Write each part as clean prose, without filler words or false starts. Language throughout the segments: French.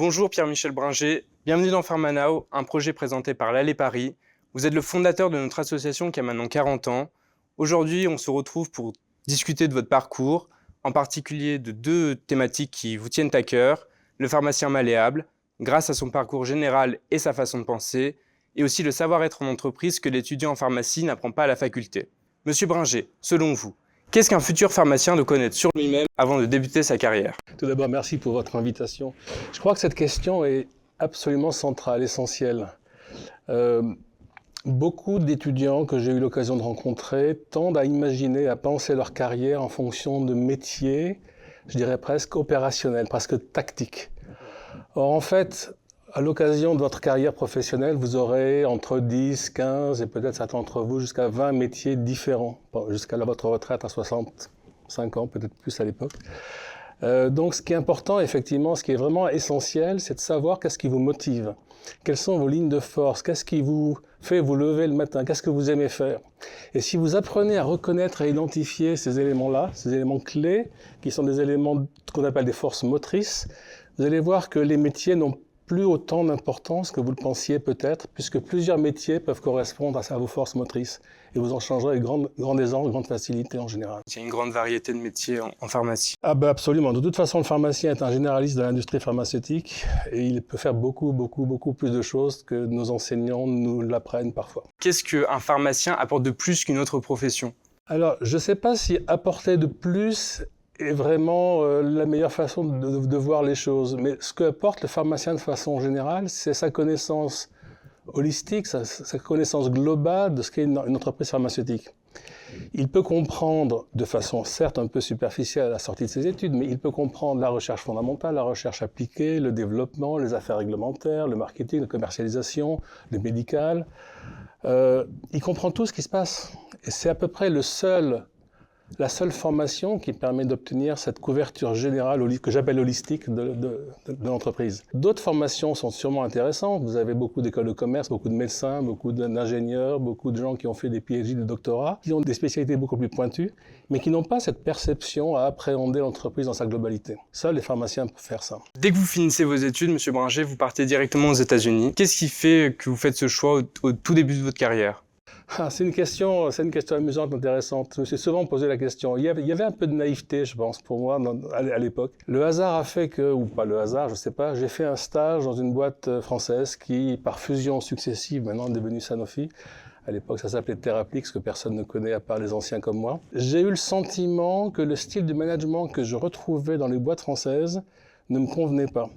Bonjour Pierre-Michel Bringer, bienvenue dans PharmaNow, un projet présenté par l'Allée Paris. Vous êtes le fondateur de notre association qui a maintenant 40 ans. Aujourd'hui, on se retrouve pour discuter de votre parcours, en particulier de deux thématiques qui vous tiennent à cœur, le pharmacien malléable, grâce à son parcours général et sa façon de penser, et aussi le savoir-être en entreprise que l'étudiant en pharmacie n'apprend pas à la faculté. Monsieur Bringer, selon vous, qu'est-ce qu'un futur pharmacien doit connaître sur lui-même avant de débuter sa carrière? Tout d'abord, merci pour votre invitation. Je crois que cette question est absolument centrale, essentielle. Beaucoup d'étudiants que j'ai eu l'occasion de rencontrer tendent à imaginer, à penser leur carrière en fonction de métiers, je dirais presque opérationnels, presque tactiques. Or, en fait, à l'occasion de votre carrière professionnelle, vous aurez entre 10, 15 et peut-être certains d'entre vous jusqu'à 20 métiers différents, jusqu'à votre retraite à 65 ans, peut-être plus à l'époque. Donc ce qui est important, effectivement, ce qui est vraiment essentiel, c'est de savoir qu'est-ce qui vous motive. Quelles sont vos lignes de force? Qu'est-ce qui vous fait vous lever le matin? Qu'est-ce que vous aimez faire? Et si vous apprenez à reconnaître et identifier ces éléments-là, ces éléments clés, qui sont des éléments qu'on appelle des forces motrices, vous allez voir que les métiers n'ont plus autant d'importance que vous le pensiez peut-être, puisque plusieurs métiers peuvent correspondre à vos forces motrices. Et vous en changerez avec grande aisance, grande facilité en général. Il y a une grande variété de métiers en pharmacie. Ah ben absolument. De toute façon, le pharmacien est un généraliste de l'industrie pharmaceutique et il peut faire beaucoup plus de choses que nos enseignants nous l'apprennent parfois. Qu'est-ce qu'un pharmacien apporte de plus qu'une autre profession? Alors, je ne sais pas si apporter de plus est vraiment la meilleure façon de voir les choses. Mais ce qu'apporte le pharmacien de façon générale, c'est sa connaissance holistique, sa connaissance globale de ce qu'est une entreprise pharmaceutique. Il peut comprendre de façon certes un peu superficielle à la sortie de ses études, mais il peut comprendre la recherche fondamentale, la recherche appliquée, le développement, les affaires réglementaires, le marketing, la commercialisation, le médical. Il comprend tout ce qui se passe. Et c'est à peu près la seule formation qui permet d'obtenir cette couverture générale que j'appelle holistique de l'entreprise. D'autres formations sont sûrement intéressantes. Vous avez beaucoup d'écoles de commerce, beaucoup de médecins, beaucoup d'ingénieurs, beaucoup de gens qui ont fait des PhD, des doctorats, qui ont des spécialités beaucoup plus pointues, mais qui n'ont pas cette perception à appréhender l'entreprise dans sa globalité. Seuls les pharmaciens peuvent faire ça. Dès que vous finissez vos études, Monsieur Bringer, vous partez directement aux États-Unis. Qu'est-ce qui fait que vous faites ce choix au tout début de votre carrière? C'est une question amusante, intéressante. Je me suis souvent posé la question. Il y avait un peu de naïveté, je pense, pour moi, à l'époque. Le hasard a fait que, ou pas le hasard, je sais pas, j'ai fait un stage dans une boîte française qui, par fusion successive, maintenant est devenue Sanofi. À l'époque, ça s'appelait Theraplix, que personne ne connaît à part les anciens comme moi. J'ai eu le sentiment que le style de management que je retrouvais dans les boîtes françaises ne me convenait pas.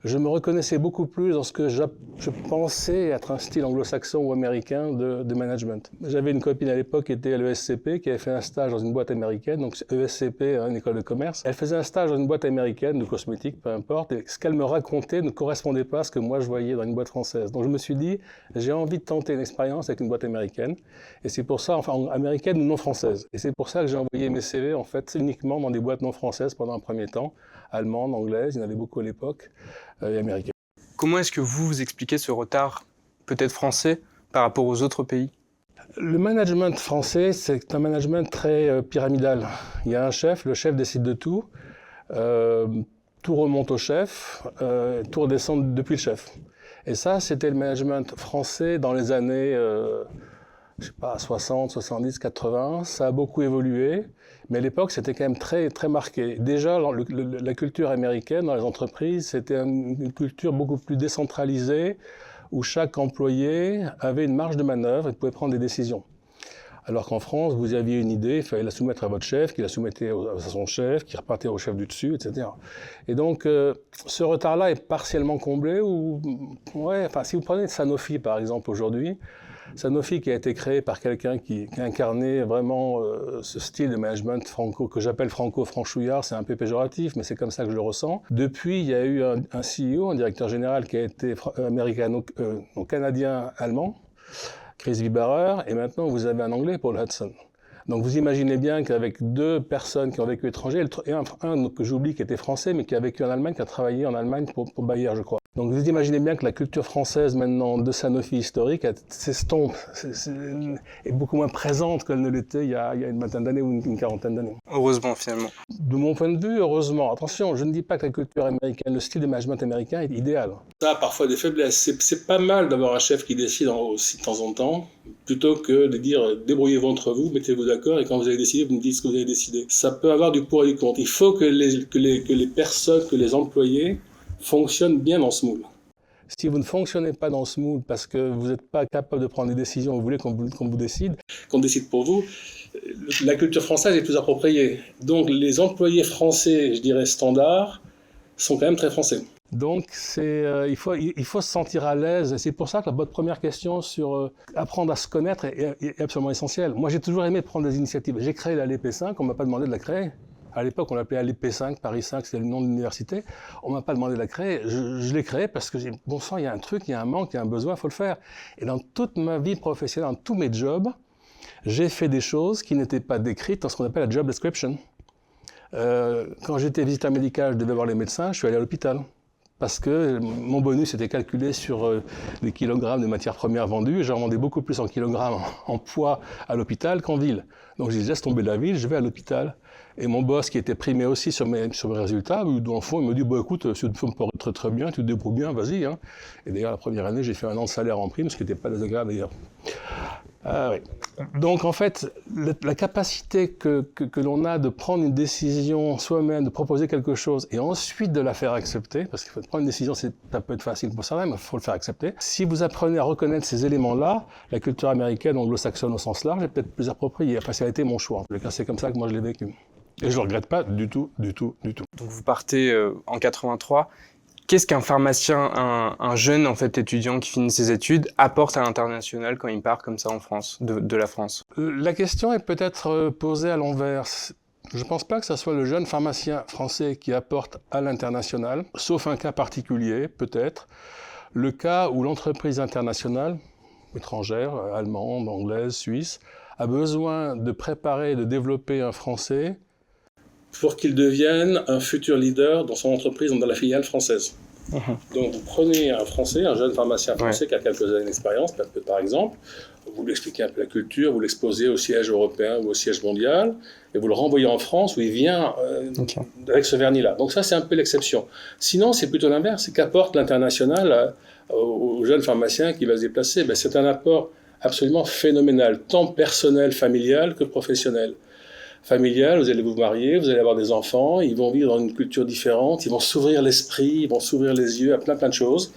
Je me reconnaissais beaucoup plus dans ce que je pensais être un style anglo-saxon ou américain de management. J'avais une copine à l'époque qui était à l'ESCP, qui avait fait un stage dans une boîte américaine, donc ESCP, une école de commerce. Elle faisait un stage dans une boîte américaine, de cosmétiques, peu importe, et ce qu'elle me racontait ne correspondait pas à ce que moi je voyais dans une boîte française. Donc je me suis dit, j'ai envie de tenter une expérience avec une boîte américaine, et c'est pour ça, enfin américaine ou non française. Et c'est pour ça que j'ai envoyé mes CV, en fait, uniquement dans des boîtes non françaises pendant un premier temps, allemandes, anglaises, il y en avait beaucoup à l'époque, et américaines. Comment est-ce que vous expliquez ce retard, peut-être français, par rapport aux autres pays? Le management français, c'est un management très pyramidal. Il y a un chef, le chef décide de tout, tout remonte au chef, tout redescend depuis le chef. Et ça, c'était le management français dans les années, je sais pas, 60, 70, 80. Ça a beaucoup évolué, mais à l'époque, c'était quand même très marqué. Déjà, la culture américaine dans les entreprises, c'était une culture beaucoup plus décentralisée, où chaque employé avait une marge de manœuvre et pouvait prendre des décisions. Alors qu'en France, vous aviez une idée, il fallait la soumettre à votre chef, qui la soumettait à son chef, qui repartait au chef du dessus, etc. Et donc, ce retard-là est partiellement comblé. Si vous prenez Sanofi, par exemple, aujourd'hui, Sanofi qui a été créé par quelqu'un qui incarnait vraiment ce style de management que j'appelle franco-franchouillard, c'est un peu péjoratif, mais c'est comme ça que je le ressens. Depuis, il y a eu un CEO, un directeur général qui a été canadien-allemand, Chris Wieberer, et maintenant vous avez un Anglais, Paul Hudson. Donc vous imaginez bien qu'avec 2 personnes qui ont vécu étrangers, et un que j'oublie qui était français, mais qui a vécu en Allemagne, qui a travaillé en Allemagne pour Bayer, je crois. Donc vous imaginez bien que la culture française maintenant de Sanofi historique s'estompe, est beaucoup moins présente qu'elle ne l'était il y a une vingtaine d'années ou une quarantaine d'années. Heureusement, finalement. De mon point de vue, heureusement. Attention, je ne dis pas que la culture américaine, le style de management américain est idéal. Ça a parfois des faiblesses. C'est pas mal d'avoir un chef qui décide aussi de temps en temps, plutôt que de dire débrouillez-vous entre vous, mettez-vous d'accord et quand vous avez décidé, vous me dites ce que vous avez décidé. Ça peut avoir du pour et du contre. Il faut que les personnes, que les employés fonctionnent bien dans ce moule. Si vous ne fonctionnez pas dans ce moule parce que vous n'êtes pas capable de prendre des décisions, vous voulez qu'on vous décide, qu'on décide pour vous, la culture française est plus appropriée. Donc les employés français, je dirais standards, sont quand même très français. Donc il faut se sentir à l'aise. C'est pour ça que votre première question sur apprendre à se connaître est absolument essentielle. Moi j'ai toujours aimé prendre des initiatives. J'ai créé la LP5, on ne m'a pas demandé de la créer. À l'époque, on l'appelait LP5, Paris 5, c'était le nom de l'université. On ne m'a pas demandé de la créer. Je l'ai créée parce que j'ai dit, bon sang, il y a un truc, il y a un manque, il y a un besoin, il faut le faire. Et dans toute ma vie professionnelle, dans tous mes jobs, j'ai fait des choses qui n'étaient pas décrites dans ce qu'on appelle la job description. Quand j'étais visiteur médical, je devais voir les médecins, je suis allé à l'hôpital. Parce que mon bonus était calculé sur les kilogrammes de matières premières vendues. J'en vendais beaucoup plus en kilogrammes en poids à l'hôpital qu'en ville. Donc j'ai dit, laisse tomber la ville, je vais à l'hôpital. Et mon boss, qui était primé aussi sur mes résultats, dans le fond, il me dit, bah, écoute, tu te portes très très bien, tu te débrouilles bien, vas-y. Hein. Et d'ailleurs, la première année, j'ai fait 1 an de salaire en prime, ce qui n'était pas désagréable d'ailleurs. Oui. Donc en fait, la capacité que l'on a de prendre une décision soi-même, de proposer quelque chose et ensuite de la faire accepter, parce qu'il faut prendre une décision, ça peut être facile pour ça même, il faut le faire accepter. Si vous apprenez à reconnaître ces éléments-là, la culture américaine, anglo-saxonne au sens large, est peut-être plus appropriée. Enfin, ça a été mon choix. En tout cas, c'est comme ça que moi je l'ai vécu. Et je ne le regrette pas du tout, du tout, du tout. Donc vous partez en 83. Qu'est-ce qu'un pharmacien, un jeune en fait, étudiant qui finit ses études, apporte à l'international quand il part comme ça en France, de la France? La question est peut-être posée à l'envers. Je ne pense pas que ce soit le jeune pharmacien français qui apporte à l'international, sauf un cas particulier, peut-être. Le cas où l'entreprise internationale, étrangère, allemande, anglaise, suisse, a besoin de préparer, de développer un Français pour qu'il devienne un futur leader dans son entreprise, dans la filiale française. Donc vous prenez un Français, un jeune pharmacien français qui a quelques années d'expérience, par exemple, vous lui expliquez un peu la culture, vous l'exposez au siège européen ou au siège mondial, et vous le renvoyez en France où il vient avec ce vernis-là. Donc ça, c'est un peu l'exception. Sinon, c'est plutôt l'inverse, c'est qu'apporte l'international au jeune pharmacien qui va se déplacer. Ben, c'est un apport absolument phénoménal, tant personnel, familial que professionnel. Familial, vous allez vous marier, vous allez avoir des enfants, ils vont vivre dans une culture différente, ils vont s'ouvrir l'esprit, ils vont s'ouvrir les yeux à plein de choses.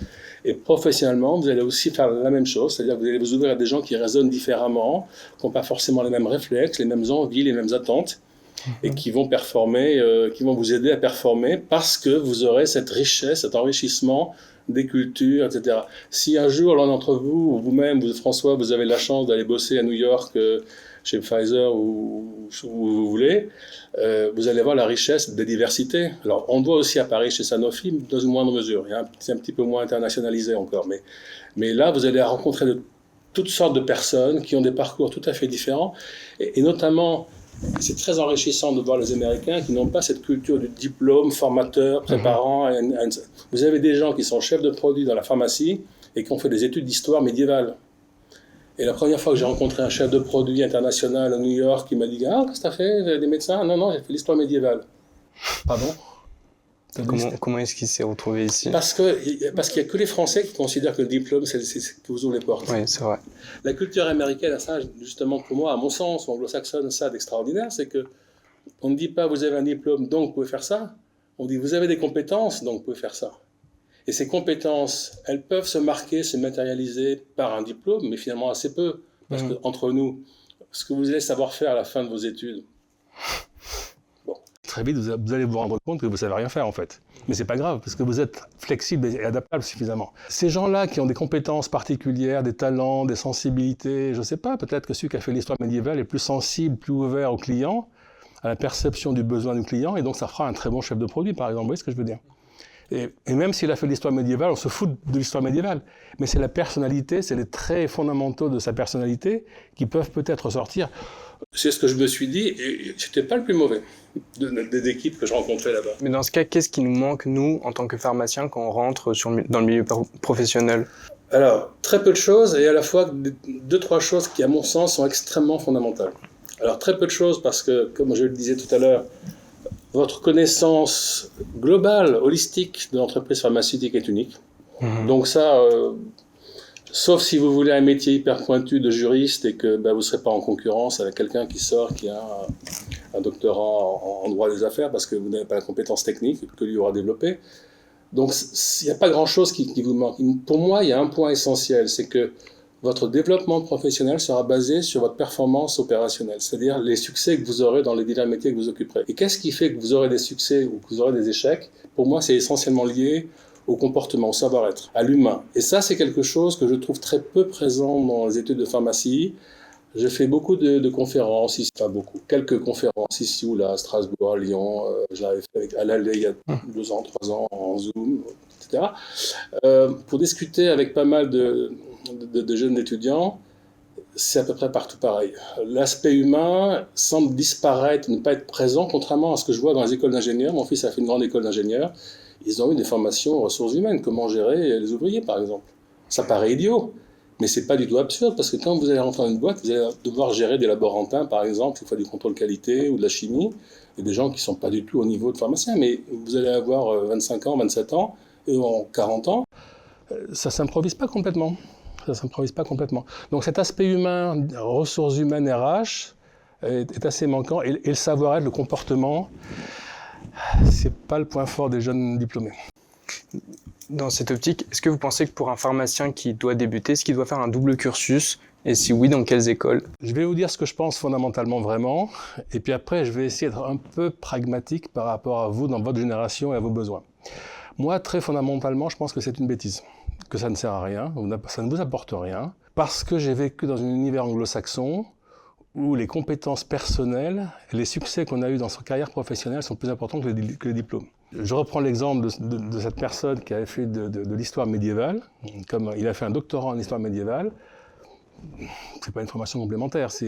Et professionnellement, vous allez aussi faire la même chose, c'est-à-dire que vous allez vous ouvrir à des gens qui raisonnent différemment, qui n'ont pas forcément les mêmes réflexes, les mêmes envies, les mêmes attentes, et qui vont performer, qui vont vous aider à performer parce que vous aurez cette richesse, cet enrichissement des cultures, etc. Si un jour, l'un d'entre vous, ou vous-même, François, vous avez la chance d'aller bosser à New York, chez Pfizer ou où vous voulez, vous allez voir la richesse des diversités. Alors, on voit aussi à Paris chez Sanofi, dans une moindre mesure. C'est un petit peu moins internationalisé encore. Mais là, vous allez rencontrer toutes sortes de personnes qui ont des parcours tout à fait différents. Et notamment, c'est très enrichissant de voir les Américains qui n'ont pas cette culture du diplôme, formateur, préparant. Vous avez des gens qui sont chefs de produits dans la pharmacie et qui ont fait des études d'histoire médiévale. Et la première fois que j'ai rencontré un chef de produit international à New York, il m'a dit « Ah, qu'est-ce que t'as fait? Des médecins ?» « Non, non, j'ai fait l'histoire médiévale. » Pardon? Comment est-ce qu'il s'est retrouvé ici? Parce qu'il n'y a que les Français qui considèrent que le diplôme, c'est que vous ouvrez les portes. Oui, c'est vrai. La culture américaine a ça, justement, pour moi, à mon sens, ou anglo-saxonne, ça d'extraordinaire, c'est que on ne dit pas « Vous avez un diplôme, donc vous pouvez faire ça. » On dit « Vous avez des compétences, donc vous pouvez faire ça. » Et ces compétences, elles peuvent se marquer, se matérialiser par un diplôme, mais finalement assez peu. Parce que, entre nous, ce que vous allez savoir faire à la fin de vos études, bon. Très vite, vous allez vous rendre compte que vous ne savez rien faire, en fait. Mais ce n'est pas grave, parce que vous êtes flexible et adaptable suffisamment. Ces gens-là qui ont des compétences particulières, des talents, des sensibilités, je ne sais pas, peut-être que celui qui a fait l'histoire médiévale est plus sensible, plus ouvert au client, à la perception du besoin du client, et donc ça fera un très bon chef de produit, par exemple. Vous voyez ce que je veux dire? Et même s'il a fait l'histoire médiévale, on se fout de l'histoire médiévale. Mais c'est la personnalité, c'est les traits fondamentaux de sa personnalité qui peuvent peut-être ressortir. C'est ce que je me suis dit, et j'étais pas le plus mauvais des équipes que je rencontrais là-bas. Mais dans ce cas, qu'est-ce qui nous manque, nous, en tant que pharmaciens, quand on rentre dans le milieu professionnel? Alors, très peu de choses, et à la fois 2-3 choses qui, à mon sens, sont extrêmement fondamentales. Alors, très peu de choses parce que, comme je le disais tout à l'heure, votre connaissance globale, holistique de l'entreprise pharmaceutique est unique. Donc ça, sauf si vous voulez un métier hyper pointu de juriste et que vous ne serez pas en concurrence avec quelqu'un qui sort, qui a un doctorat en droit des affaires parce que vous n'avez pas la compétence technique que lui aura développée. Donc il n'y a pas grand-chose qui vous manque. Pour moi, il y a un point essentiel, c'est que votre développement professionnel sera basé sur votre performance opérationnelle, c'est-à-dire les succès que vous aurez dans les divers métiers que vous occuperez. Et qu'est-ce qui fait que vous aurez des succès ou que vous aurez des échecs? Pour moi, c'est essentiellement lié au comportement, au savoir-être, à l'humain. Et ça, c'est quelque chose que je trouve très peu présent dans les études de pharmacie. J'ai fait beaucoup de conférences, ici, enfin beaucoup, quelques conférences ici ou là, à Strasbourg, à Lyon, je l'avais fait à l'Allée il y a 2 ans, 3 ans, en Zoom, etc. Pour discuter avec pas mal de jeunes étudiants, c'est à peu près partout pareil. L'aspect humain semble disparaître, ne pas être présent, contrairement à ce que je vois dans les écoles d'ingénieurs. Mon fils a fait une grande école d'ingénieurs. Ils ont eu des formations aux ressources humaines, comment gérer les ouvriers, par exemple. Ça paraît idiot, mais c'est pas du tout absurde, parce que quand vous allez rentrer dans une boîte, vous allez devoir gérer des laborantins, par exemple, il faut du contrôle qualité ou de la chimie, et des gens qui sont pas du tout au niveau de pharmacien, mais vous allez avoir 25 ans, 27 ans, et en 40 ans, ça s'improvise pas complètement. Ça s'improvise pas complètement. Donc cet aspect humain, ressources humaines RH, est assez manquant, et le savoir-être, le comportement, c'est pas le point fort des jeunes diplômés. Dans cette optique, est-ce que vous pensez que pour un pharmacien qui doit débuter, est-ce qu'il doit faire un double cursus? Et si oui, dans quelles écoles? Je vais vous dire ce que je pense fondamentalement vraiment, et puis après je vais essayer d'être un peu pragmatique par rapport à vous dans votre génération et à vos besoins. Moi, très fondamentalement, je pense que c'est une bêtise, que ça ne sert à rien, ça ne vous apporte rien, parce que j'ai vécu dans un univers anglo-saxon où les compétences personnelles et les succès qu'on a eus dans sa carrière professionnelle sont plus importants que le diplôme. Je reprends l'exemple de cette personne qui avait fait de l'histoire médiévale. Comme il a fait un doctorat en histoire médiévale, c'est pas une formation complémentaire, ça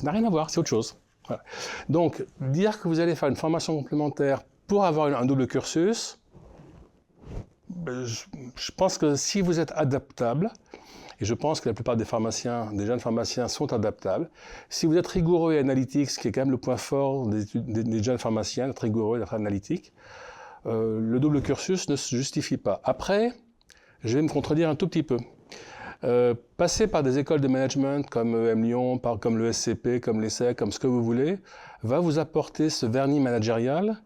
n'a rien à voir, c'est autre chose. Voilà. Donc, dire que vous allez faire une formation complémentaire pour avoir un double cursus, je pense que si vous êtes adaptable, et je pense que la plupart des jeunes pharmaciens sont adaptables. Si vous êtes rigoureux et analytique, ce qui est quand même le point fort des jeunes pharmaciens, d'être rigoureux, d'être analytique, le double cursus ne se justifie pas. Après, je vais me contredire un tout petit peu. Passer par des écoles de management comme EM Lyon, comme le SCP, comme l'ESSEC, comme ce que vous voulez, va vous apporter ce vernis managérial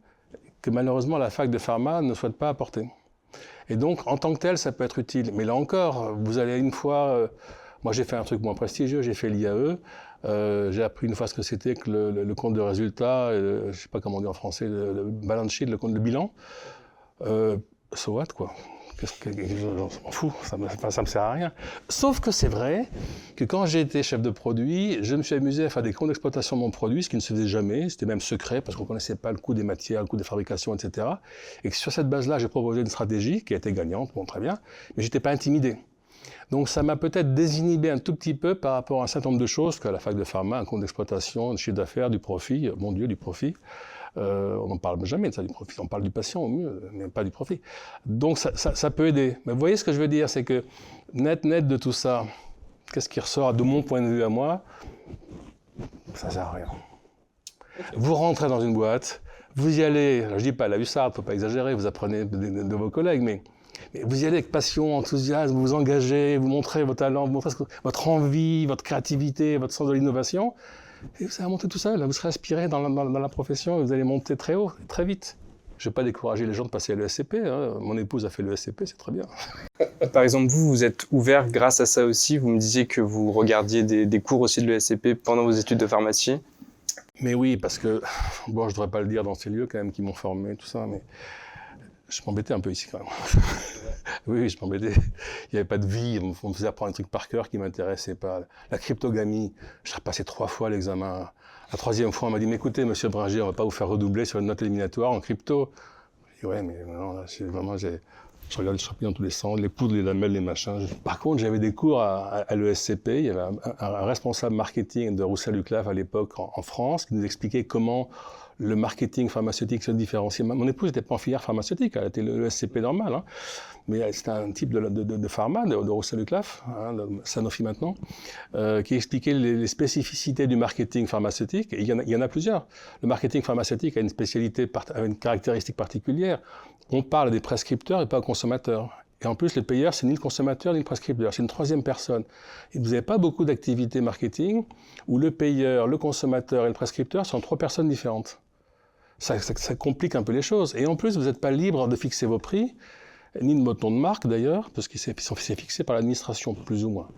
que malheureusement la fac de pharma ne souhaite pas apporter. Et donc, en tant que tel, ça peut être utile. Mais là encore, vous allez une fois... moi, j'ai fait un truc moins prestigieux, j'ai fait l'IAE. J'ai appris une fois ce que c'était que le compte de résultat, je ne sais pas comment on dit en français, le balance sheet, le compte de bilan. So what, quoi. Je m'en fous, ça me sert à rien. Sauf que c'est vrai que quand j'ai été chef de produit, je me suis amusé à faire des comptes d'exploitation de mon produit, ce qui ne se faisait jamais, c'était même secret parce qu'on ne connaissait pas le coût des matières, le coût des fabrications, etc. Et que sur cette base-là, j'ai proposé une stratégie qui a été gagnante, bon très bien, mais je n'étais pas intimidé. Donc ça m'a peut-être désinhibé un tout petit peu par rapport à un certain nombre de choses qu'à la fac de pharma, un compte d'exploitation, un chiffre d'affaires, du profit, mon Dieu, du profit. On n'en parle jamais de ça, du profit. On parle du patient au mieux, mais pas du profit. Donc ça peut aider. Mais vous voyez ce que je veux dire, c'est que net de tout ça, qu'est-ce qui ressort de mon point de vue à moi? Ça ne sert à rien. Vous rentrez dans une boîte, vous y allez, je ne dis pas la hussarde, il ne faut pas exagérer, vous apprenez de vos collègues, mais vous y allez avec passion, enthousiasme, vous vous engagez, vous montrez vos talents, vous montrez votre envie, votre créativité, votre sens de l'innovation. Et vous allez monter tout seul, vous serez aspiré dans la profession et vous allez monter très haut, très vite. Je ne vais pas décourager les gens de passer à l'ESCP, hein. Mon épouse a fait l'ESCP, c'est très bien. Par exemple, vous êtes ouvert grâce à ça aussi, vous me disiez que vous regardiez des cours aussi de l'ESCP pendant vos études de pharmacie. Mais oui, parce que, bon, je ne devrais pas le dire dans ces lieux quand même qui m'ont formé, tout ça, mais je m'embêtais un peu ici quand même. Oui, je m'embêtais. Il n'y avait pas de vie, on me faisait apprendre un truc par cœur qui ne m'intéressait pas. La cryptogamie, j'ai repassé 3 fois l'examen. La 3e fois, on m'a dit, mais écoutez, monsieur Bringer, on ne va pas vous faire redoubler sur une note éliminatoire en crypto. Je dis, ouais, mais non, là, je regarde les champignons dans tous les sens, les poudres, les lamelles, les machins. Par contre, j'avais des cours à l'ESCP. Il y avait un responsable marketing de Roussel-Uclaf à l'époque en France qui nous expliquait comment le marketing pharmaceutique se différenciait. Mon épouse n'était pas en filière pharmaceutique, elle était l'ESCP normal, hein. Mais c'était un type de pharma, de Roussel-Uclaf, hein, de Sanofi maintenant, qui expliquait les spécificités du marketing pharmaceutique. Et il y en a plusieurs. Le marketing pharmaceutique a une spécialité, a une caractéristique particulière. On parle des prescripteurs et pas aux consommateurs. Et en plus, le payeur, c'est ni le consommateur ni le prescripteur, c'est une troisième personne. Et vous n'avez pas beaucoup d'activités marketing où le payeur, le consommateur et le prescripteur sont trois personnes différentes. Ça complique un peu les choses. Et en plus, vous n'êtes pas libre de fixer vos prix, ni de votre nom de marque d'ailleurs, parce que c'est fixé par l'administration, plus ou moins.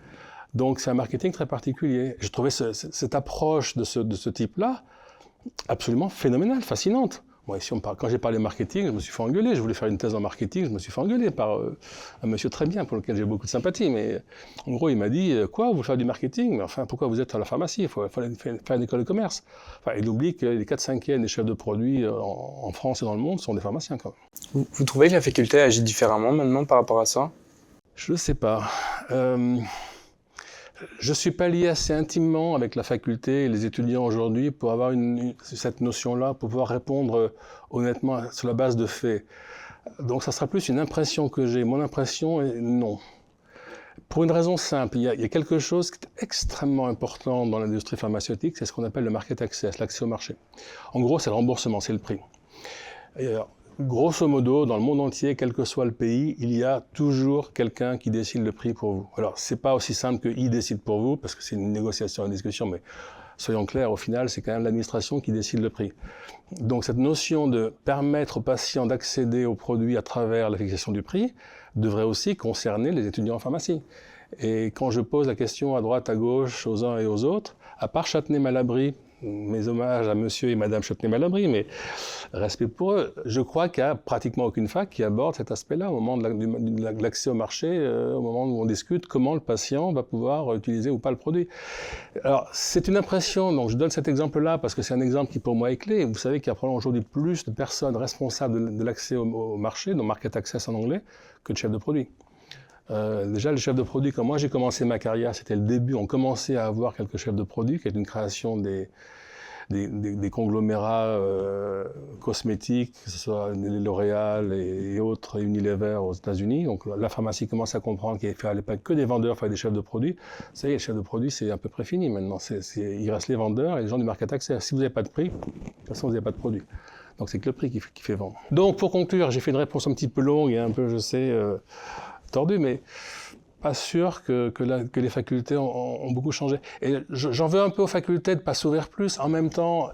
Donc c'est un marketing très particulier. Je trouvais cette approche de ce type-là absolument phénoménale, fascinante. Moi, ici, quand j'ai parlé marketing, je me suis fait engueuler. Je voulais faire une thèse en marketing, je me suis fait engueuler par un monsieur très bien, pour lequel j'ai beaucoup de sympathie. Mais en gros, il m'a dit, quoi, vous faites du marketing? Mais enfin, pourquoi vous êtes à la pharmacie? Il faut faire une école de commerce. Enfin, il oublie que les 4/5 des chefs de produits en France et dans le monde sont des pharmaciens, quand même. Vous trouvez que la faculté agit différemment maintenant par rapport à ça? Je ne sais pas. Je ne suis pas lié assez intimement avec la faculté et les étudiants aujourd'hui pour avoir cette notion-là, pour pouvoir répondre honnêtement sur la base de faits. Donc ça sera plus une impression que j'ai. Mon impression est non. Pour une raison simple, il y a quelque chose qui est extrêmement important dans l'industrie pharmaceutique, c'est ce qu'on appelle le market access, l'accès au marché. En gros, c'est le remboursement, c'est le prix. Et alors, grosso modo, dans le monde entier, quel que soit le pays, il y a toujours quelqu'un qui décide le prix pour vous. Alors, c'est pas aussi simple qu'il décide pour vous, parce que c'est une négociation, une discussion, mais soyons clairs, au final, c'est quand même l'administration qui décide le prix. Donc, cette notion de permettre aux patients d'accéder aux produits à travers la fixation du prix devrait aussi concerner les étudiants en pharmacie. Et quand je pose la question à droite, à gauche, aux uns et aux autres, à part Châtenay-Malabry, mes hommages à monsieur et madame Châtenay-Malabry, mais respect pour eux. Je crois qu'il n'y a pratiquement aucune fac qui aborde cet aspect-là au moment de l'accès au marché, au moment où on discute comment le patient va pouvoir utiliser ou pas le produit. Alors, c'est une impression, donc je donne cet exemple-là parce que c'est un exemple qui pour moi est clé. Vous savez qu'il y a probablement aujourd'hui plus de personnes responsables de l'accès au marché, donc market access en anglais, que de chefs de produits. Déjà, les chefs de produits, quand moi j'ai commencé ma carrière, c'était le début, on commençait à avoir quelques chefs de produits, qui est une création des conglomérats cosmétiques, que ce soit L'Oréal et autres, et Unilever aux États-Unis. Donc la pharmacie commence à comprendre qu'il fallait pas que des vendeurs, il fallait des chefs de produits. Ça y est, les chefs de produits, c'est à peu près fini maintenant. Il reste les vendeurs et les gens du market access. Si vous n'avez pas de prix, de toute façon, vous n'avez pas de produit. Donc c'est que le prix qui fait vendre. Donc pour conclure, j'ai fait une réponse un petit peu longue et un peu, je sais, tordue, mais pas sûr que les facultés ont beaucoup changé. Et j'en veux un peu aux facultés de ne pas s'ouvrir plus. En même temps,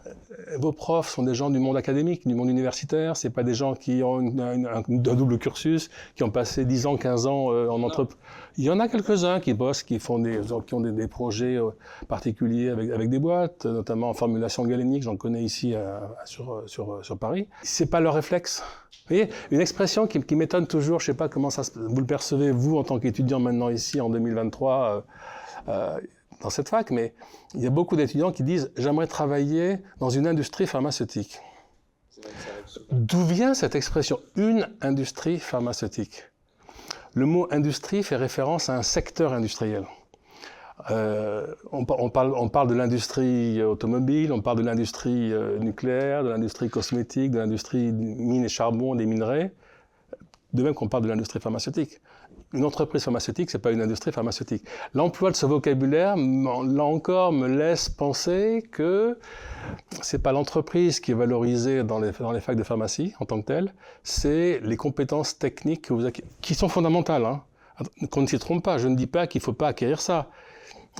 vos profs sont des gens du monde académique, du monde universitaire. C'est pas des gens qui ont un double cursus, qui ont passé 10 ans, 15 ans en entreprise. Il y en a quelques-uns qui bossent, qui ont des projets particuliers avec des boîtes, notamment en formulation galénique. J'en connais ici sur Paris. C'est pas leur réflexe. Vous voyez, une expression qui m'étonne toujours, je ne sais pas comment vous le percevez, vous, en tant qu'étudiant maintenant ici, en 2023, dans cette fac, mais il y a beaucoup d'étudiants qui disent « j'aimerais travailler dans une industrie pharmaceutique ». D'où vient cette expression « une industrie pharmaceutique » ? Le mot « industrie » fait référence à un secteur industriel. On parle de l'industrie automobile, on parle de l'industrie nucléaire, de l'industrie cosmétique, de l'industrie mines et charbon, des minerais, de même qu'on parle de l'industrie pharmaceutique. Une entreprise pharmaceutique, c'est pas une industrie pharmaceutique. L'emploi de ce vocabulaire, là encore, me laisse penser que c'est pas l'entreprise qui est valorisée dans les facs de pharmacie en tant que telle, c'est les compétences techniques qui sont fondamentales, hein. Qu'on ne s'y trompe pas, je ne dis pas qu'il faut pas acquérir ça.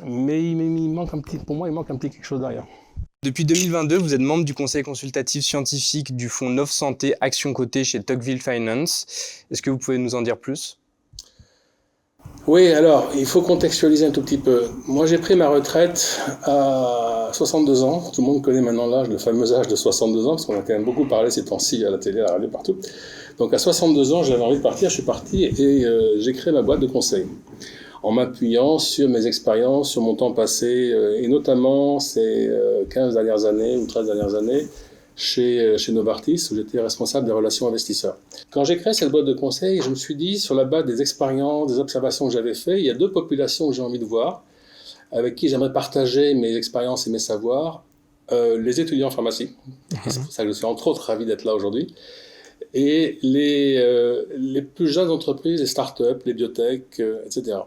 Mais pour moi, il manque un petit quelque chose derrière. Depuis 2022, vous êtes membre du conseil consultatif scientifique du fonds Nov Santé Action Cotée chez Tocqueville Finance. Est-ce que vous pouvez nous en dire plus ? Oui, alors, il faut contextualiser un tout petit peu. Moi, j'ai pris ma retraite à 62 ans. Tout le monde connaît maintenant l'âge, le fameux âge de 62 ans, parce qu'on a quand même beaucoup parlé ces temps-ci à la télé, à la radio, partout. Donc, à 62 ans, j'avais envie de partir, je suis parti et j'ai créé ma boîte de conseil, en m'appuyant sur mes expériences, sur mon temps passé, et notamment ces 15 dernières années ou 13 dernières années, chez Novartis, où j'étais responsable des relations investisseurs. Quand j'ai créé cette boîte de conseil, je me suis dit, sur la base des expériences, des observations que j'avais faites, il y a deux populations que j'ai envie de voir, avec qui j'aimerais partager mes expériences et mes savoirs. Les étudiants en pharmacie, et c'est pour ça que je suis entre autres ravi d'être là aujourd'hui, et les plus jeunes entreprises, les startups, les biotech, etc.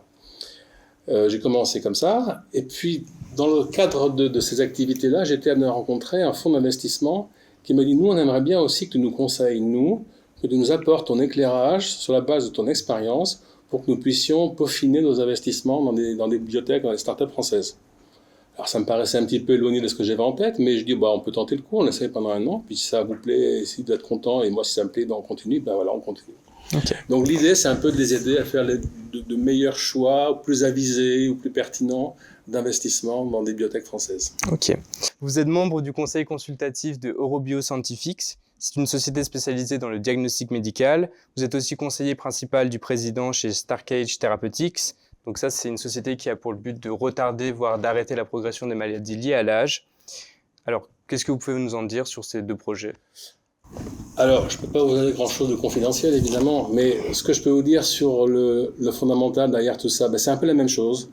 J'ai commencé comme ça, et puis dans le cadre de ces activités-là, j'étais amené à rencontrer un fonds d'investissement qui m'a dit, nous on aimerait bien aussi que tu nous conseilles, que tu nous apportes ton éclairage sur la base de ton expérience pour que nous puissions peaufiner nos investissements dans des biotech, dans des startups françaises. Alors ça me paraissait un petit peu éloigné de ce que j'avais en tête, mais je dis on peut tenter le coup, on essaie pendant un an, puis si ça vous plaît, si vous êtes content, et moi si ça me plaît, on continue, voilà, on continue. Okay. Donc l'idée c'est un peu de les aider à faire de meilleurs choix, plus avisés ou plus pertinents d'investissement dans des biotech françaises. Ok. Vous êtes membre du conseil consultatif de Eurobio Scientifics. C'est une société spécialisée dans le diagnostic médical. Vous êtes aussi conseiller principal du président chez Starkage Therapeutics. Donc ça, c'est une société qui a pour le but de retarder, voire d'arrêter la progression des maladies liées à l'âge. Alors, qu'est-ce que vous pouvez nous en dire sur ces deux projets ? Alors, je ne peux pas vous donner grand-chose de confidentiel, évidemment, mais ce que je peux vous dire sur le fondamental derrière tout ça, c'est un peu la même chose.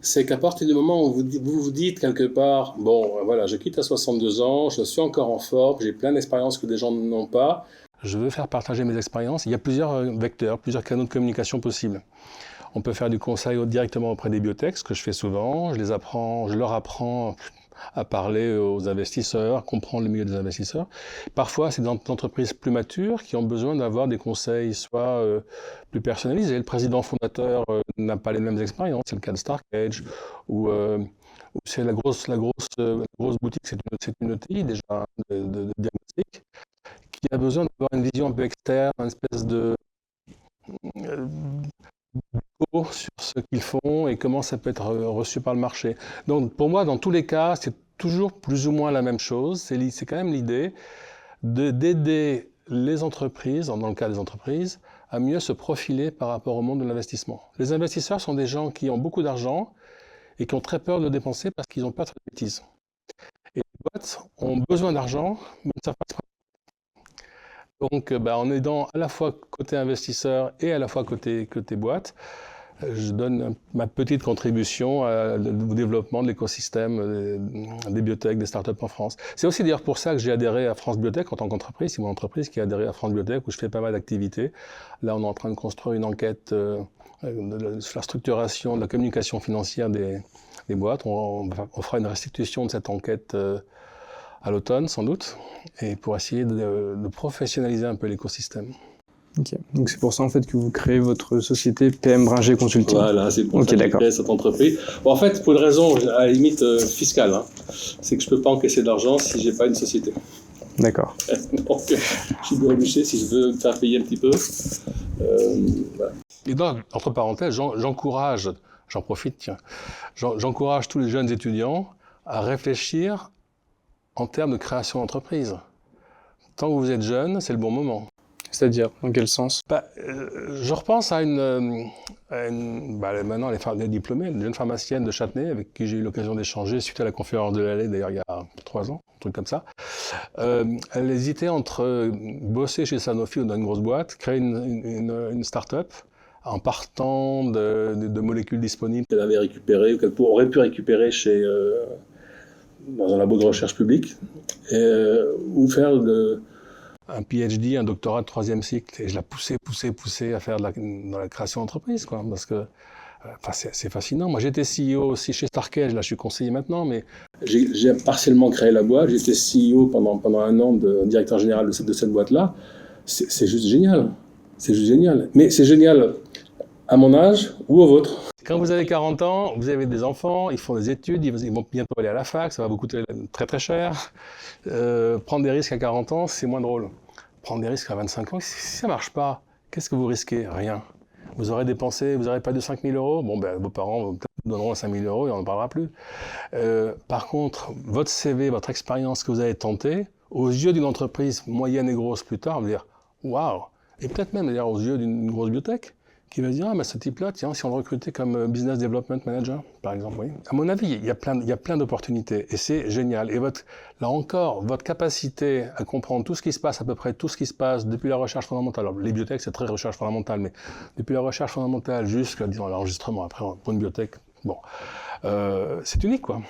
C'est qu'à partir du moment où vous vous dites quelque part, voilà, je quitte à 62 ans, je suis encore en forme, j'ai plein d'expériences que des gens n'ont pas. Je veux faire partager mes expériences. Il y a plusieurs vecteurs, plusieurs canaux de communication possibles. On peut faire du conseil directement auprès des biotech, ce que je fais souvent. Je leur apprends à parler aux investisseurs, comprendre le milieu des investisseurs. Parfois, c'est des entreprises plus matures qui ont besoin d'avoir des conseils soit plus personnalisés. Le président fondateur n'a pas les mêmes expériences, c'est le cas de Starkage, ou c'est la grosse boutique, c'est une ETI déjà de diagnostic, qui a besoin d'avoir une vision un peu externe, une espèce de sur ce qu'ils font et comment ça peut être reçu par le marché. Donc pour moi, dans tous les cas, c'est toujours plus ou moins la même chose. C'est quand même l'idée d'aider les entreprises, dans le cas des entreprises, à mieux se profiler par rapport au monde de l'investissement. Les investisseurs sont des gens qui ont beaucoup d'argent et qui ont très peur de le dépenser parce qu'ils n'ont pas de bêtises. Et les boîtes ont besoin d'argent, mais ne savent pas se protéger. Donc, en aidant à la fois côté investisseur et à la fois côté boîte, je donne ma petite contribution au développement de l'écosystème des biotech, des startups en France. C'est aussi d'ailleurs pour ça que j'ai adhéré à France Biotech en tant qu'entreprise. C'est mon entreprise qui a adhéré à France Biotech où je fais pas mal d'activités. Là, on est en train de construire une enquête sur la structuration de la communication financière des boîtes. On fera une restitution de cette enquête à l'automne, sans doute, et pour essayer de professionnaliser un peu l'écosystème. Ok, donc c'est pour ça en fait que vous créez votre société PM Bringer Consulting. Voilà, c'est pour ça que j'ai créé cette entreprise. En fait, pour une raison à la limite fiscale, c'est que je ne peux pas encaisser d'argent si je n'ai pas une société. D'accord. Donc, je suis bien obligé si je veux me faire payer un petit peu. Voilà. Et donc, entre parenthèses, j'encourage tous les jeunes étudiants à réfléchir en termes de création d'entreprise. Tant que vous êtes jeune, c'est le bon moment. C'est-à-dire, dans quel sens ? Je repense à maintenant les diplômées, une jeune pharmacienne de Châtenay avec qui j'ai eu l'occasion d'échanger suite à la conférence de l'Allée, d'ailleurs il y a 3 ans, un truc comme ça. Elle hésitait entre bosser chez Sanofi ou dans une grosse boîte, créer une start-up en partant de molécules disponibles qu'elle avait récupérées ou qu'elle aurait pu récupérer dans un labo de recherche public, ou faire un PhD, un doctorat de 3e cycle, et je la poussais à faire dans la création d'entreprise, quoi, parce que c'est fascinant. Moi, j'étais CEO aussi chez Starkage, là, je suis conseiller maintenant, mais j'ai partiellement créé la boîte, j'étais CEO pendant un an de directeur général de cette boîte-là. C'est juste génial. C'est juste génial. Mais c'est génial à mon âge ou au vôtre. Quand vous avez 40 ans, vous avez des enfants, ils font des études, ils vont bientôt aller à la fac, ça va vous coûter très très cher. Prendre des risques à 40 ans, c'est moins drôle. Prendre des risques à 25 ans, si ça ne marche pas, qu'est-ce que vous risquez ? Rien. Vous aurez dépensé, vous n'aurez pas de 5 000 €, vos parents vous donneront 5 000 € et on n'en parlera plus. Par contre, votre CV, votre expérience que vous avez tentée, aux yeux d'une entreprise moyenne et grosse plus tard, vous allez dire « waouh !» Et peut-être même d'ailleurs aux yeux d'une grosse biotech, qui va se dire, ah, mais ce type-là, tiens, si on le recrutait comme business development manager, par exemple, oui. À mon avis, il y a plein d'opportunités, et c'est génial. Et là encore, votre capacité à comprendre tout ce qui se passe, à peu près tout ce qui se passe depuis la recherche fondamentale. Alors, les biotech, c'est très recherche fondamentale, mais depuis la recherche fondamentale jusqu'à, disons, l'enregistrement, après, pour une biotech, bon, c'est unique, quoi.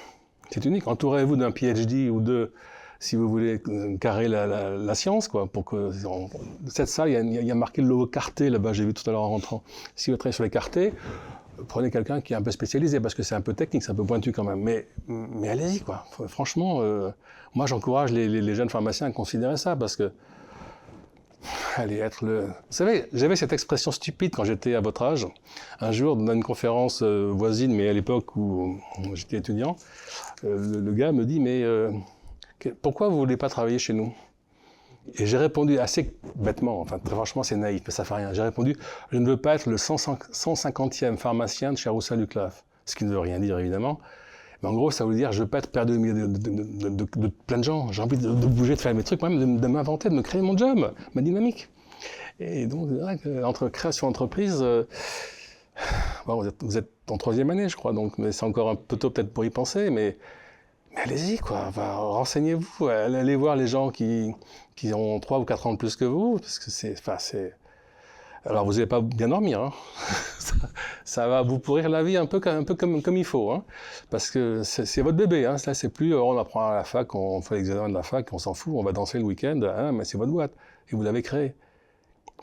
C'est unique. Entourez-vous d'un PhD ou deux, si vous voulez carrer la science, quoi, pour que cette salle, il y a marqué le logo Carté là-bas, j'ai vu tout à l'heure en rentrant. Si vous travaillez sur les Carté, prenez quelqu'un qui est un peu spécialisé, parce que c'est un peu technique, c'est un peu pointu quand même. Mais allez-y, quoi. Franchement, moi j'encourage les jeunes pharmaciens à considérer ça, parce que allez être le... Vous savez, j'avais cette expression stupide quand j'étais à votre âge. Un jour, dans une conférence voisine, mais à l'époque où j'étais étudiant, le gars me dit, mais pourquoi vous ne voulez pas travailler chez nous? Et j'ai répondu assez bêtement, enfin très franchement c'est naïf, mais ça fait rien. J'ai répondu, je ne veux pas être le 150e pharmacien de chez Roussel-Duclaf. Ce qui ne veut rien dire évidemment. Mais en gros, ça veut dire, je ne veux pas être perdu au milieu de plein de gens. J'ai envie de bouger, de faire mes trucs, même de m'inventer, de me créer mon job, ma dynamique. Et donc, entre création d'entreprise, bon, vous êtes en 3e année, je crois, donc, mais c'est encore un peu tôt peut-être pour y penser, mais allez-y, quoi. Enfin, renseignez-vous, allez voir les gens qui ont 3 ou 4 ans de plus que vous, parce que c'est... Alors, vous n'allez pas bien dormir, hein. ça va vous pourrir la vie un peu comme il faut, hein. Parce que c'est votre bébé, hein. Là, c'est plus on apprend à la fac, on fait l'examen de la fac, on s'en fout, on va danser le week-end, hein, mais c'est votre boîte, et vous l'avez créée.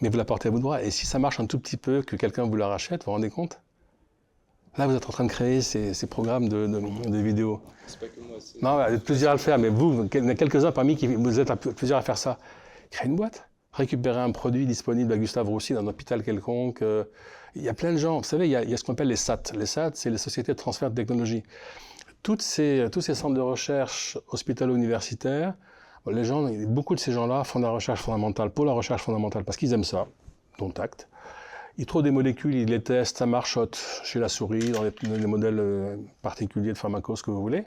Mais vous la portez à bout de bras, et si ça marche un tout petit peu, que quelqu'un vous la rachète, vous vous rendez compte? Là, vous êtes en train de créer ces programmes de vidéos. C'est pas que moi, c'est... Non, il y a plusieurs à le faire, mais vous, il y en a quelques-uns parmi qui vous êtes plusieurs à faire ça. Créez une boîte. Récupérer un produit disponible à Gustave Roussy dans un hôpital quelconque. Il y a plein de gens. Vous savez, il y a ce qu'on appelle les SAT. Les SAT, c'est les sociétés de transfert de technologie. Tous ces centres de recherche hospitalo-universitaires, les gens, beaucoup de ces gens-là font de la recherche fondamentale, pour la recherche fondamentale, parce qu'ils aiment ça, dont acte. Ils trouvent des molécules, ils les testent, ça marchote chez la souris, dans les modèles particuliers de pharmacos que vous voulez.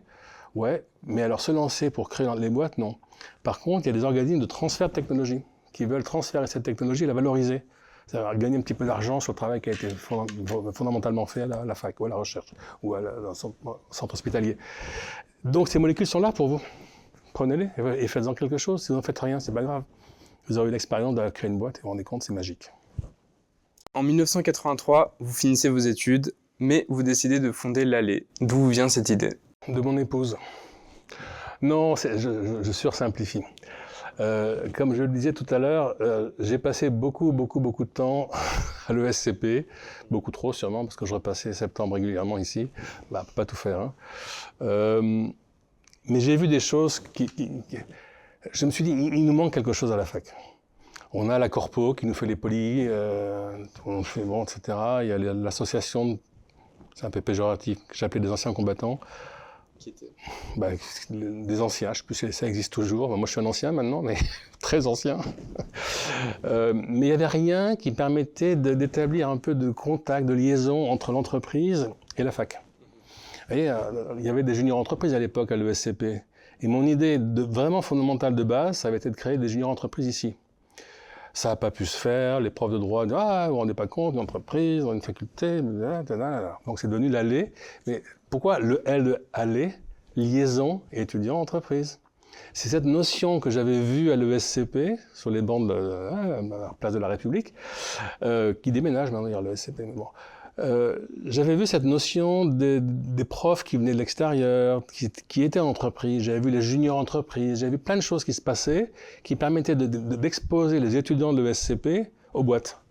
Ouais, mais alors se lancer pour créer les boîtes, non. Par contre, il y a des organismes de transfert de technologie qui veulent transférer cette technologie et la valoriser. C'est-à-dire gagner un petit peu d'argent sur le travail qui a été fondamentalement fait à la fac, ou à la recherche, ou à au centre hospitalier. Donc ces molécules sont là pour vous. Prenez-les et faites-en quelque chose. Si vous n'en faites rien, c'est pas grave. Vous aurez eu l'expérience de créer une boîte et vous vous rendez compte, c'est magique. En 1983, vous finissez vos études, mais vous décidez de fonder l'Allée. D'où vient cette idée? De mon épouse. Non, je sursimplifie. Comme je le disais tout à l'heure, j'ai passé beaucoup de temps à l'ESCP, beaucoup trop sûrement, parce que je repassais septembre régulièrement ici. Bah, pas tout faire, hein. Mais j'ai vu des choses je me suis dit, il nous manque quelque chose à la fac. On a la Corpo qui nous fait les polis, on fait bon, etc. Il y a l'association, c'est un peu péjoratif, que j'appelais des anciens combattants. Qui était des anciens, je ne sais plus si ça existe toujours. Moi, je suis un ancien maintenant, mais très ancien. Mais il n'y avait rien qui permettait d'établir un peu de contact, de liaison entre l'entreprise et la fac. Vous voyez, il y avait des juniors entreprises à l'époque à l'ESCP. Et mon idée vraiment fondamentale de base, ça avait été de créer des juniors entreprises ici. Ça n'a pas pu se faire, les profs de droit disent « Ah, vous ne vous rendez pas compte, une entreprise, une faculté, blablabla. » Donc c'est devenu l'Allée. Mais pourquoi le L de Allée, liaison étudiant-entreprise? C'est cette notion que j'avais vue à l'ESCP, sur les bancs de la place de la République, qui déménage maintenant à l'ESCP. Mais bon. J'avais vu cette notion des profs qui venaient de l'extérieur, qui étaient en entreprise, j'avais vu les juniors entreprises, j'avais vu plein de choses qui se passaient, qui permettaient d'exposer les étudiants de l'ESCP aux boîtes.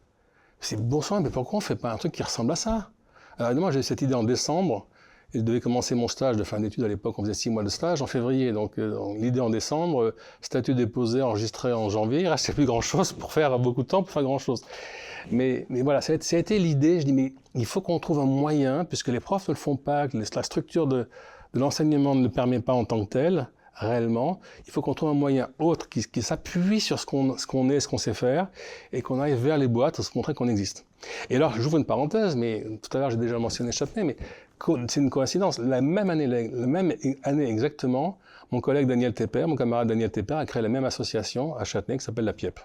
C'est bon sang, mais pourquoi on ne fait pas un truc qui ressemble à ça? Alors évidemment, j'ai eu cette idée en décembre, et je devais commencer mon stage de fin d'études à l'époque, on faisait 6 mois de stage en février, donc l'idée en décembre, statut déposé, enregistré en janvier, il ne restait plus grand-chose pour faire beaucoup de temps pour faire grand-chose. Mais voilà, ça a été l'idée, je dis mais il faut qu'on trouve un moyen, puisque les profs ne le font pas, que la structure de l'enseignement ne le permet pas en tant que tel, réellement, il faut qu'on trouve un moyen autre qui s'appuie sur ce qu'on est, ce qu'on sait faire, et qu'on aille vers les boîtes pour se montrer qu'on existe. Et alors, j'ouvre une parenthèse, mais tout à l'heure j'ai déjà mentionné Chapnay, mais c'est une coïncidence. La même année exactement, mon collègue Daniel Tepper, mon camarade Daniel Tepper, a créé la même association à Châtenay qui s'appelle la PIEP.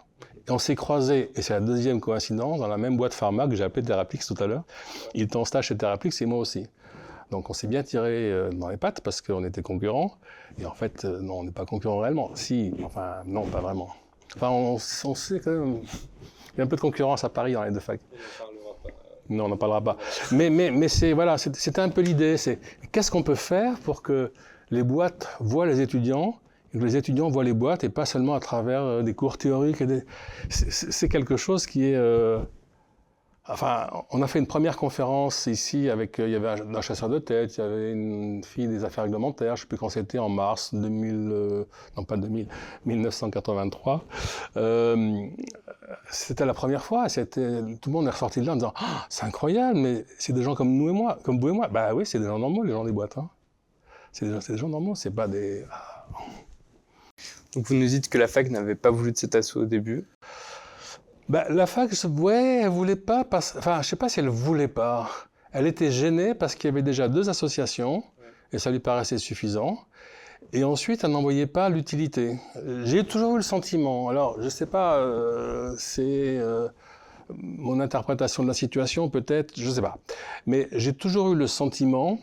Et on s'est croisés, et c'est la deuxième coïncidence, dans la même boîte pharma que j'ai appelée Theraplix tout à l'heure. Il était en stage chez Theraplix et moi aussi. Donc on s'est bien tiré dans les pattes parce qu'on était concurrents. Et en fait, non, on n'est pas concurrents réellement. Si, enfin, non, pas vraiment. Enfin, on sait quand même. Il y a un peu de concurrence à Paris dans les deux facs. Non, on n'en parlera pas. Mais c'est, voilà, c'était un peu l'idée. C'est qu'est-ce qu'on peut faire pour que les boîtes voient les étudiants et que les étudiants voient les boîtes et pas seulement à travers des cours théoriques. C'est quelque chose qui est... Enfin, on a fait une première conférence ici avec, il y avait un chasseur de tête, il y avait une fille des affaires réglementaires, je ne sais plus quand c'était, en mars 1983. C'était la première fois, tout le monde est ressorti de là en disant ah, c'est incroyable, mais c'est des gens comme nous et moi, comme vous et moi. Bah oui, c'est des gens normaux, les gens des boîtes. Hein. C'est des gens normaux, c'est pas des... Donc vous nous dites que la fac n'avait pas voulu de cet assaut au début. Bah, la fac, ouais, elle voulait pas, enfin, je sais pas si elle voulait pas. Elle était gênée parce qu'il y avait déjà 2 associations, et ça lui paraissait suffisant. Et ensuite, elle n'en voyait pas l'utilité. J'ai toujours eu le sentiment, alors je sais pas, c'est mon interprétation de la situation peut-être, je sais pas. Mais j'ai toujours eu le sentiment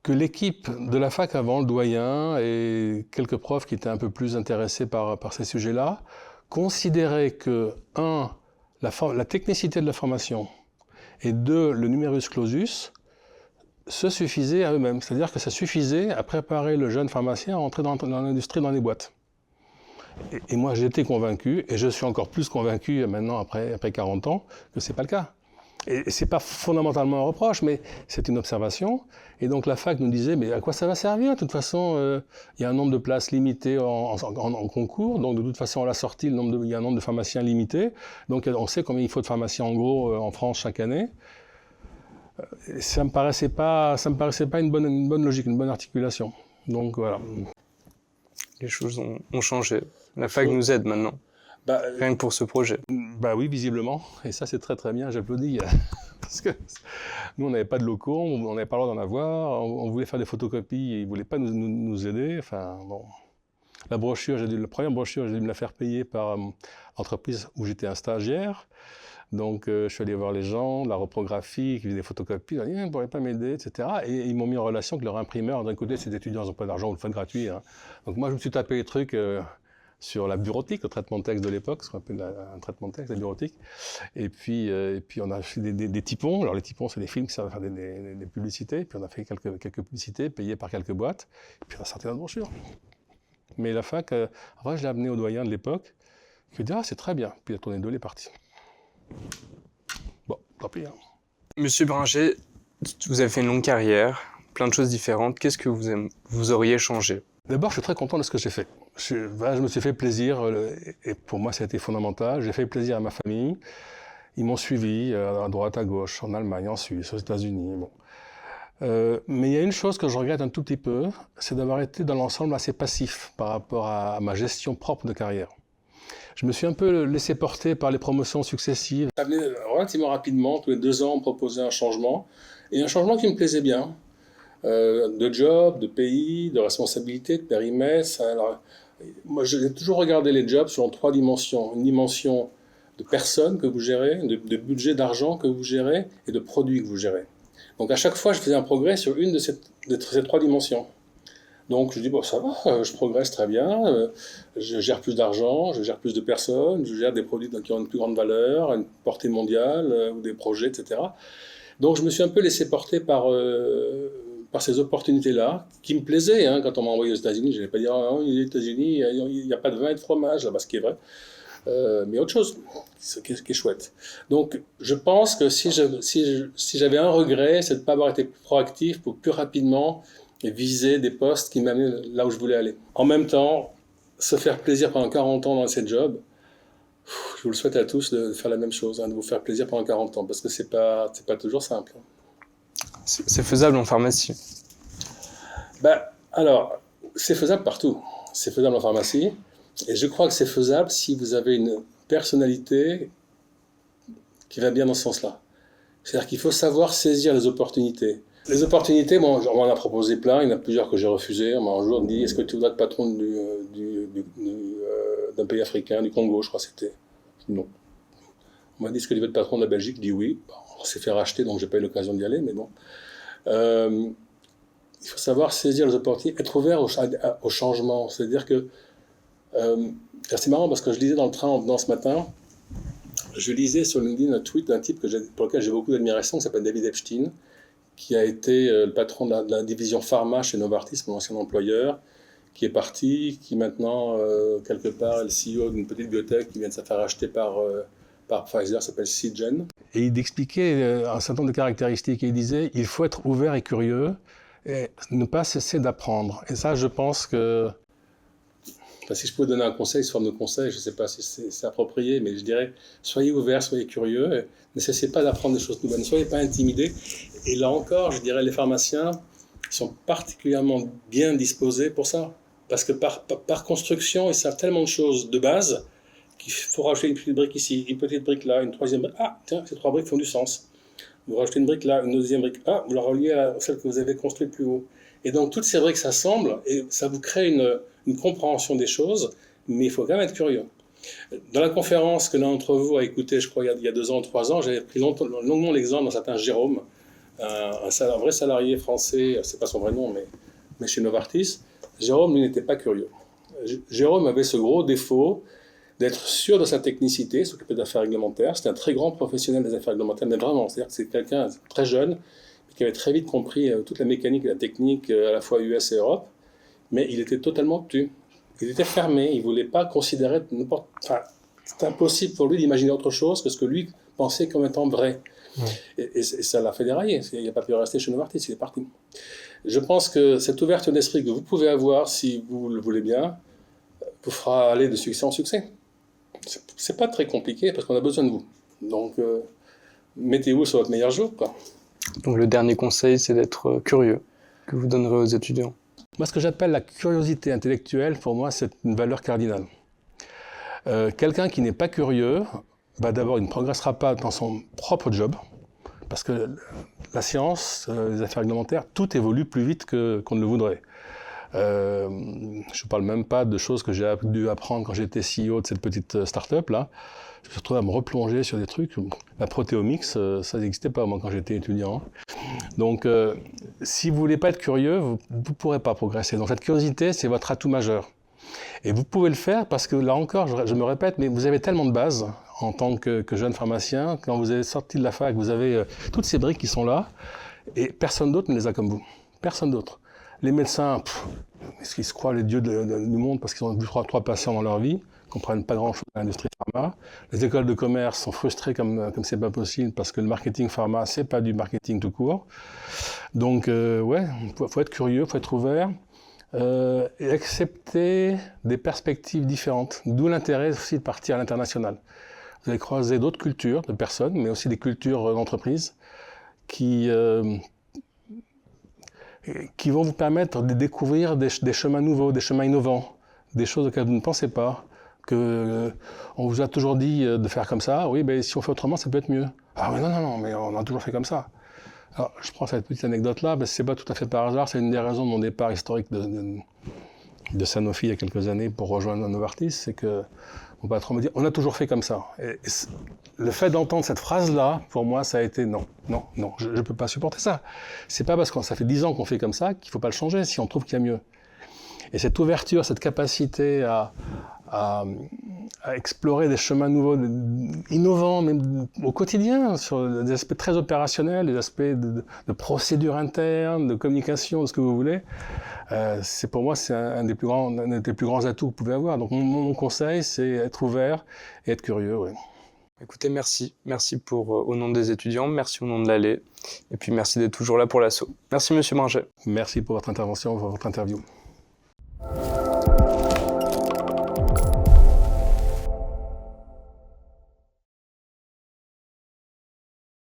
que l'équipe de la fac avant, le doyen et quelques profs qui étaient un peu plus intéressés par ces sujets-là, considéraient que, 1, la technicité de la formation, et 2, le numerus clausus, se suffisaient à eux-mêmes. C'est-à-dire que ça suffisait à préparer le jeune pharmacien à entrer dans l'industrie, dans les boîtes. Et moi, j'étais convaincu, et je suis encore plus convaincu maintenant, après 40 ans, que ce n'est pas le cas. Et ce n'est pas fondamentalement un reproche, mais c'est une observation. Et donc la fac nous disait, mais à quoi ça va servir? De toute façon, il y a un nombre de places limité en concours, donc de toute façon, à la sortie, il y a un nombre de pharmaciens limité. Donc on sait combien il faut de pharmaciens en gros en France chaque année. Ça me paraissait pas une bonne logique, une bonne articulation. Donc voilà. Les choses ont changé. La fac nous aide maintenant. Rien que pour ce projet. Bah oui, visiblement. Et ça, c'est très très bien, j'applaudis. Parce que nous, on n'avait pas de locaux, on n'avait pas le droit d'en avoir, on voulait faire des photocopies et ils ne voulaient pas nous aider. Enfin, bon. La première brochure, j'ai dû me la faire payer par l'entreprise où j'étais un stagiaire. Donc, je suis allé voir les gens, la reprographie, qui faisaient des photocopies. Ils ont dit, ils ne pourraient pas m'aider, etc. Et ils m'ont mis en relation avec leur imprimeur. D'un côté, ces étudiants n'ont pas d'argent, on le fait gratuit. Hein. Donc, moi, je me suis tapé les trucs sur la bureautique, le traitement de texte de l'époque, ce qu'on appelle un traitement de texte, la bureautique. Et puis on a fait des typons. Alors, les typons, c'est des films qui servent à faire des publicités. Puis, on a fait quelques publicités payées par quelques boîtes. Et puis, on a sorti notre brochure. Mais la fac, après, je l'ai amené au doyen de l'époque, qui a dit, ah, c'est très bien. Puis, il a tourné le dos, il est parti. Bon, tant pis. Hein. Monsieur Bringer, vous avez fait une longue carrière, plein de choses différentes. Qu'est-ce que vous auriez changé? D'abord, je suis très content de ce que j'ai fait. Je me suis fait plaisir, et pour moi, ça a été fondamental. J'ai fait plaisir à ma famille. Ils m'ont suivi à droite, à gauche, en Allemagne, en Suisse, aux États-Unis. Bon. Mais il y a une chose que je regrette un tout petit peu, c'est d'avoir été dans l'ensemble assez passif par rapport à ma gestion propre de carrière. Je me suis un peu laissé porter par les promotions successives. Ça venait relativement rapidement, tous les 2 ans, on me proposait un changement, et un changement qui me plaisait bien. De job, de pays, de responsabilité, de périmètre. Alors, moi, j'ai toujours regardé les jobs selon 3 dimensions. Une dimension de personnes que vous gérez, de budget d'argent que vous gérez, et de produits que vous gérez. Donc à chaque fois, je faisais un progrès sur une de ces 3 dimensions. Donc je dis, bon, ça va, je progresse très bien, je gère plus d'argent, je gère plus de personnes, je gère des produits qui ont une plus grande valeur, une portée mondiale, ou des projets, etc. Donc je me suis un peu laissé porter par ces opportunités-là, qui me plaisaient. Hein, quand on m'a envoyé aux États-Unis, je n'allais pas dire, oh, les États-Unis, il n'y a pas de vin et de fromage, là-bas, ce qui est vrai. Mais autre chose, ce qui est chouette. Donc, je pense que si j'avais un regret, c'est de ne pas avoir été plus proactif pour plus rapidement viser des postes qui m'amenaient là où je voulais aller. En même temps, se faire plaisir pendant 40 ans dans ces jobs, je vous le souhaite à tous de faire la même chose, hein, de vous faire plaisir pendant 40 ans, parce que c'est pas toujours simple. C'est faisable en pharmacie? Alors, c'est faisable partout. C'est faisable en pharmacie. Et je crois que c'est faisable si vous avez une personnalité qui va bien dans ce sens-là. C'est-à-dire qu'il faut savoir saisir les opportunités. Les opportunités, bon, on m'en a proposé plein, il y en a plusieurs que j'ai refusées. On m'a un jour dit, est-ce que tu voudrais être patron d'un pays africain, du Congo, je crois que c'était. Non. On m'a dit, est-ce que tu veux être patron de la Belgique? Je dis oui. Bon, on s'est fait racheter, donc j'ai pas eu l'occasion d'y aller, mais bon. Il faut savoir saisir les opportunités, être ouvert au changement. C'est-à-dire que, c'est marrant parce que je lisais dans le train en venant ce matin, je lisais sur LinkedIn un tweet d'un type pour lequel j'ai beaucoup d'admiration, qui s'appelle David Epstein, qui a été le patron de la division pharma chez Novartis, mon ancien employeur, qui est parti, qui maintenant, quelque part, est le CEO d'une petite biotech qui vient de se faire racheter par Pfizer, s'appelle Seagen. Et il expliquait un certain nombre de caractéristiques. Et il disait, il faut être ouvert et curieux et ne pas cesser d'apprendre. Et ça, je pense que... Enfin, si je pouvais donner un conseil sous forme de conseil, je ne sais pas si c'est approprié, mais je dirais, soyez ouverts, soyez curieux, ne cessez pas d'apprendre des choses nouvelles, ne soyez pas intimidés. Et là encore, je dirais, les pharmaciens sont particulièrement bien disposés pour ça. Parce que par construction, ils savent tellement de choses de base qu'il faut rajouter une petite brique ici, une petite brique là, une troisième brique. Ah, tiens, ces 3 briques font du sens. Vous rajoutez une brique là, une deuxième brique. Ah, vous la reliez à celle que vous avez construite plus haut. Et donc, toutes ces briques s'assemblent et ça vous crée une compréhension des choses, mais il faut quand même être curieux. Dans la conférence que l'un d'entre vous a écoutée, je crois, il y a 2 ans, 3 ans, j'avais pris longuement l'exemple d'un certain Jérôme, un vrai salarié français, c'est pas son vrai nom, mais chez Novartis. Jérôme, lui, n'était pas curieux. Jérôme avait ce gros défaut d'être sûr de sa technicité, s'occuper des affaires réglementaires. C'était un très grand professionnel des affaires réglementaires, mais vraiment, c'est-à-dire que c'est quelqu'un très jeune, qui avait très vite compris toute la mécanique et la technique, à la fois US et Europe, mais il était totalement obtus. Il était fermé, il ne voulait pas considérer n'importe... Enfin, c'était impossible pour lui d'imaginer autre chose que ce que lui pensait comme étant vrai. Ouais. Et ça l'a fait dérailler. Il n'a pas pu rester chez Novartis, il est parti. Je pense que cette ouverture d'esprit que vous pouvez avoir, si vous le voulez bien, vous fera aller de succès en succès. C'est pas très compliqué parce qu'on a besoin de vous. Donc, mettez-vous sur votre meilleur jour, quoi. Donc le dernier conseil, c'est d'être curieux, que vous donnerez aux étudiants. Moi, ce que j'appelle la curiosité intellectuelle, pour moi, c'est une valeur cardinale. Quelqu'un qui n'est pas curieux, d'abord, il ne progressera pas dans son propre job, parce que la science, les affaires réglementaires, tout évolue plus vite qu'on ne le voudrait. Je ne parle même pas de choses que j'ai dû apprendre quand j'étais CEO de cette petite start-up là. Je me suis retrouvé à me replonger sur des trucs. La protéomics, ça n'existait pas moi quand j'étais étudiant. Donc, si vous ne voulez pas être curieux, vous ne pourrez pas progresser. Donc cette curiosité, c'est votre atout majeur. Et vous pouvez le faire parce que là encore, je me répète, mais vous avez tellement de bases en tant que jeune pharmacien. Quand vous êtes sorti de la fac, vous avez toutes ces briques qui sont là et personne d'autre ne les a comme vous. Personne d'autre. Les médecins, est-ce qu'ils se croient les dieux du monde parce qu'ils ont vu 3 patients dans leur vie, ne comprennent pas grand-chose à l'industrie pharma. Les écoles de commerce sont frustrées comme c'est pas possible parce que le marketing pharma, c'est pas du marketing tout court. Donc, ouais, faut être curieux, faut être ouvert et accepter des perspectives différentes. D'où l'intérêt aussi de partir à l'international. Vous allez croiser d'autres cultures de personnes, mais aussi des cultures d'entreprises qui vont vous permettre de découvrir des chemins nouveaux, des chemins innovants, des choses auxquelles vous ne pensez pas, on vous a toujours dit de faire comme ça, oui, ben, si on fait autrement, ça peut être mieux. Ah oui, non, mais on a toujours fait comme ça. Alors, je prends cette petite anecdote-là, parce que c'est pas tout à fait par hasard, c'est une des raisons de mon départ historique de Sanofi il y a quelques années pour rejoindre Novartis, c'est que mon patron me dit, on a toujours fait comme ça. Et le fait d'entendre cette phrase-là, pour moi, ça a été non, je ne peux pas supporter ça. C'est pas parce que ça fait 10 ans qu'on fait comme ça qu'il ne faut pas le changer si on trouve qu'il y a mieux. Et cette ouverture, cette capacité à explorer des chemins nouveaux, innovants, même au quotidien, sur des aspects très opérationnels, des aspects de procédure interne, de communication, de ce que vous voulez, pour moi, c'est un des plus grands atouts que vous pouvez avoir. Donc mon conseil, c'est être ouvert et être curieux. Ouais. Écoutez, merci. Merci au nom des étudiants, merci au nom de l'ALE, et puis merci d'être toujours là pour l'assaut. Merci Monsieur Marget. Merci pour votre intervention, pour votre interview.